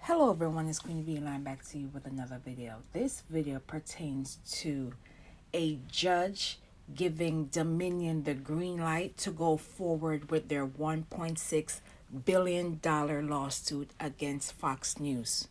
Hello everyone, it's Queen V, and I'm back to you with another video. This video pertains to a judge giving Dominion the green light to go forward with their $1.6 billion lawsuit against Fox News.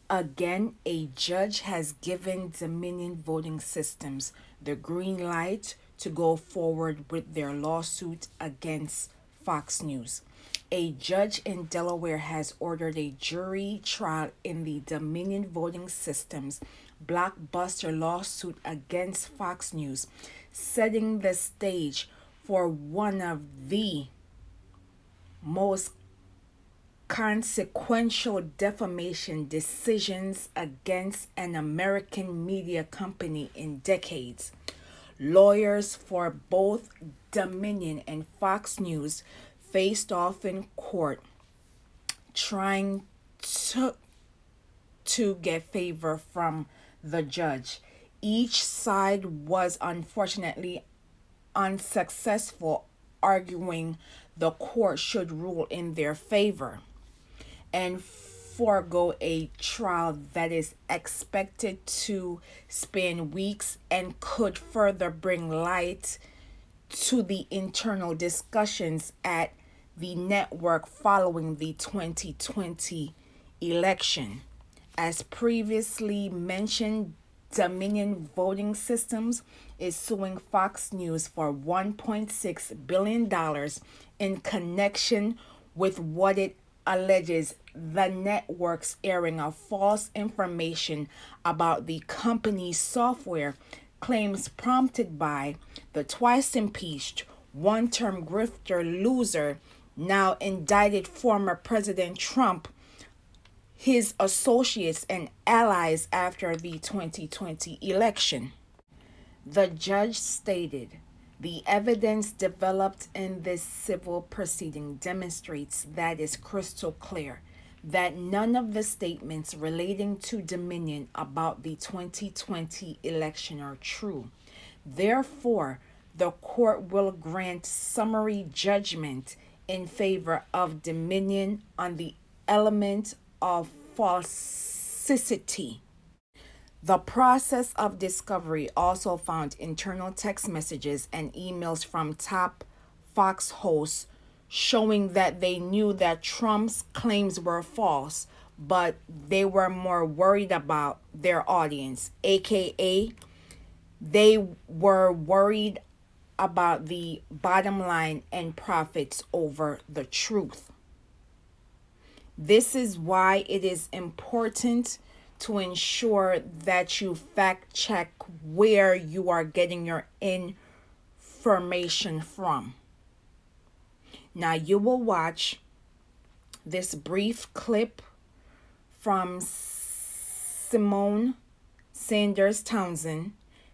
Again, a judge has given Dominion Voting Systems the green light to go forward with their lawsuit against Fox News. A judge in Delaware has ordered a jury trial in the Dominion Voting Systems blockbuster lawsuit against Fox News, setting the stage for one of the most consequential defamation decisions against an American media company in decades. Lawyers for both Dominion and Fox News faced off in court trying to get favor from the judge. Each side was unfortunately unsuccessful, arguing the court should rule in their favor and forego a trial that is expected to span weeks and could further bring light to the internal discussions at the network following the 2020 election. As previously mentioned, Dominion Voting Systems is suing Fox News for $1.6 billion in connection with what it alleges the network's airing of false information about the company's software, claims prompted by the twice impeached, one-term grifter loser, now indicted former President Trump, his associates and allies after the 2020 election. The judge stated, "The evidence developed in this civil proceeding demonstrates that it's crystal clear that none of the statements relating to Dominion about the 2020 election are true. Therefore, the court will grant summary judgment in favor of Dominion on the element of falsity." The process of discovery also found internal text messages and emails from top Fox hosts showing that they knew that Trump's claims were false, but they were more worried about their audience, aka they were worried about the bottom line and profits over the truth. This is why it is important to ensure that you fact check where you are getting your information from. Now you will watch this brief clip from Simone Sanders Townsend,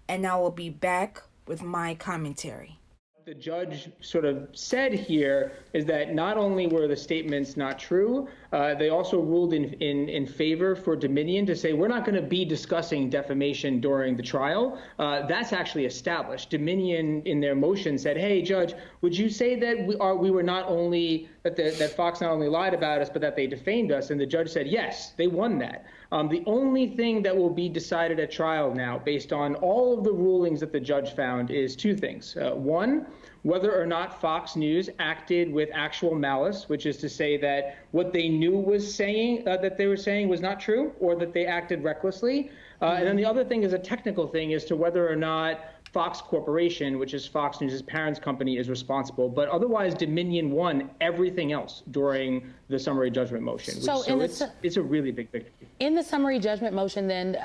and I will be back with my commentary. The judge sort of said here is that not only were the statements not true, they also ruled in favor for Dominion to say we're not going to be discussing defamation during the trial. That's actually established. Dominion in their motion said, "Hey, Judge, would you say that we were not only that Fox not only lied about us, but that they defamed us?" And the judge said, "Yes, they won that." The only thing that will be decided at trial now, based on all of the rulings that the judge found, is two things. One, whether or not Fox News acted with actual malice, which is to say that what they knew was saying that they were saying was not true, or that they acted recklessly. And then the other thing is a technical thing as to whether or not Fox Corporation, which is Fox News' parent company, is responsible. But otherwise, Dominion won everything else during the summary judgment motion. So it's a really big victory. In the summary judgment motion, then,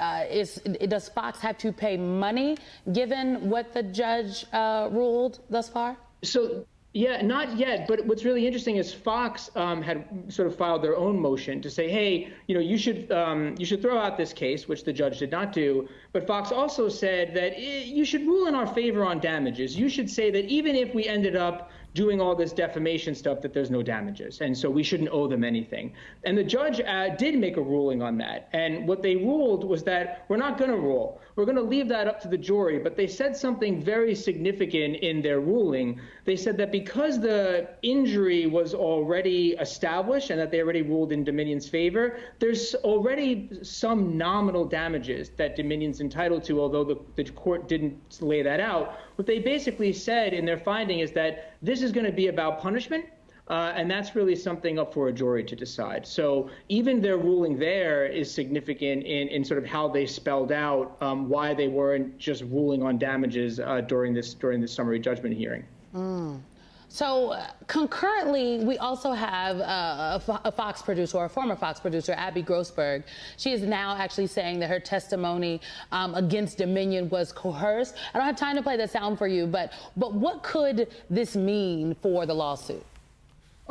does Fox have to pay money given what the judge ruled thus far? So, yeah, not yet. But what's really interesting is Fox had sort of filed their own motion to say, hey, you should throw out this case, which the judge did not do. But Fox also said that you should rule in our favor on damages. You should say that even if we ended up doing all this defamation stuff that there's no damages, and so we shouldn't owe them anything. And the judge did make a ruling on that. And what they ruled was that we're not going to rule. We're going to leave that up to the jury. But they said something very significant in their ruling. They said that because the injury was already established and that they already ruled in Dominion's favor, there's already some nominal damages that Dominion's entitled to, although the court didn't lay that out. What they basically said in their finding is that this is going to be about punishment, and that's really something up for a jury to decide. So even their ruling there is significant in sort of how they spelled out why they weren't just ruling on damages during this summary judgment hearing. So concurrently, we also have a Fox producer, or a former Fox producer, Abby Grossberg. She is now actually saying that her testimony against Dominion was coerced. I don't have time to play the sound for you, but what could this mean for the lawsuit?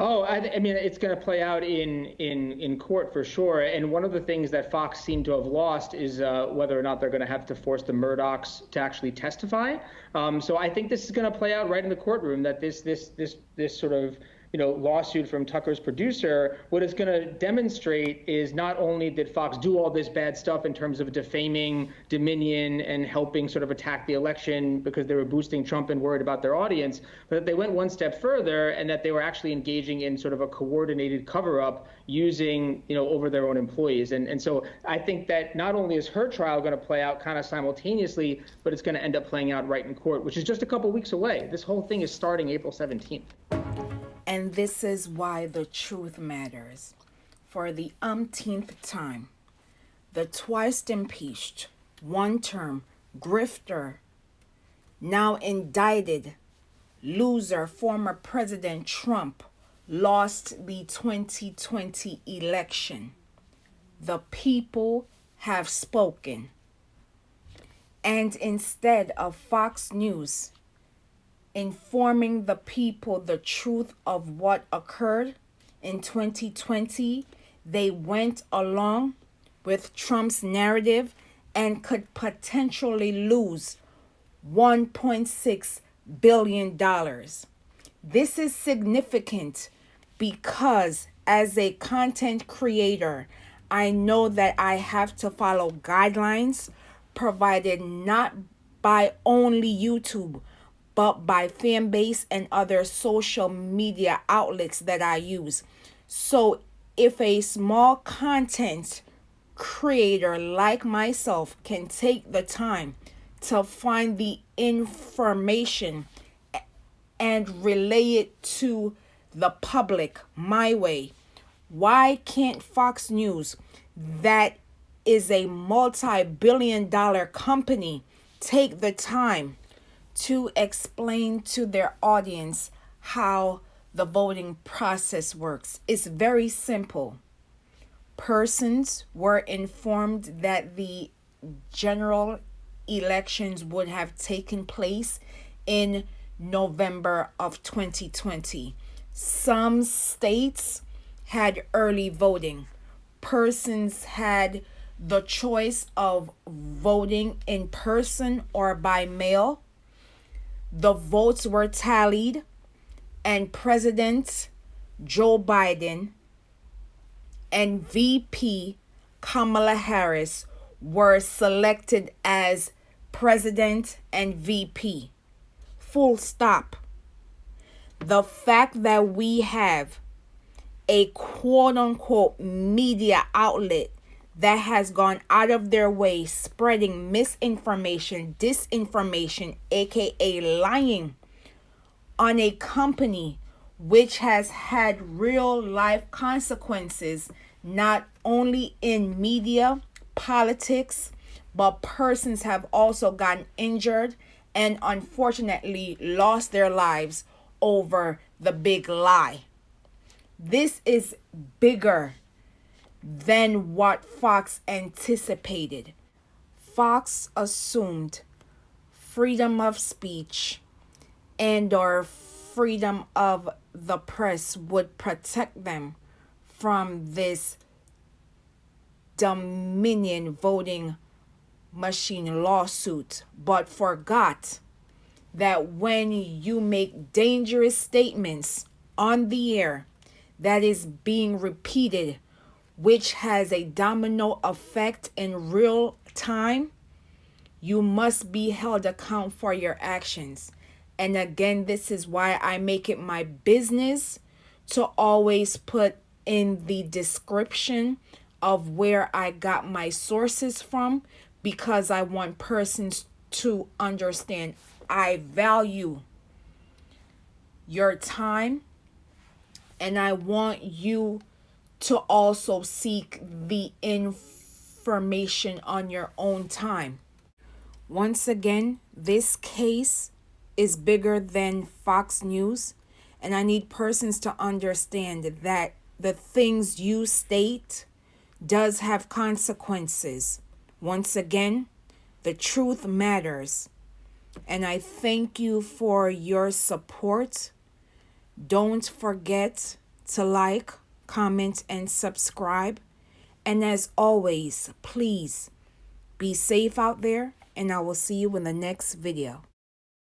Oh, I mean, it's going to play out in court for sure. And one of the things that Fox seemed to have lost is whether or not they're going to have to force the Murdochs to actually testify. So I think this is going to play out right in the courtroom, that this sort of lawsuit from Tucker's producer, what it's going to demonstrate is not only did Fox do all this bad stuff in terms of defaming Dominion and helping sort of attack the election because they were boosting Trump and worried about their audience, but that they went one step further and that they were actually engaging in sort of a coordinated cover-up using, over their own employees. And so I think that not only is her trial going to play out kind of simultaneously, but it's going to end up playing out right in court, which is just a couple weeks away. This whole thing is starting April 17th. And this is why the truth matters. For the umpteenth time, the twice impeached, one-term grifter, now indicted loser, former President Trump, lost the 2020 election. The people have spoken. And instead of Fox News informing the people the truth of what occurred in 2020, they went along with Trump's narrative and could potentially lose $1.6 billion. This is significant because as a content creator, I know that I have to follow guidelines provided not by only YouTube, but by fan base and other social media outlets that I use. So if a small content creator like myself can take the time to find the information and relay it to the public my way, why can't Fox News, that is a multi-billion-dollar company, take the time to explain to their audience how the voting process works? It's very simple. Persons were informed that the general elections would have taken place in November of 2020. Some states had early voting. Persons had the choice of voting in person or by mail. The votes were tallied, and President Joe Biden and VP Kamala Harris were selected as president and VP. Full stop. The fact that we have a quote-unquote media outlet that has gone out of their way spreading misinformation, disinformation, aka lying, on a company which has had real life consequences, not only in media, politics, but persons have also gotten injured and unfortunately lost their lives over the big lie. This is bigger than what Fox anticipated. Fox assumed freedom of speech and or freedom of the press would protect them from this Dominion voting machine lawsuit, but forgot that when you make dangerous statements on the air that is being repeated, which has a domino effect in real time, you must be held account for your actions. And again, this is why I make it my business to always put in the description of where I got my sources from, because I want persons to understand I value your time, and I want you to also seek the information on your own time. Once again, this case is bigger than Fox News, and I need persons to understand that the things you state does have consequences. Once again, the truth matters. And I thank you for your support. Don't forget to like, comment, and subscribe. And as always, please be safe out there, and I will see you in the next video.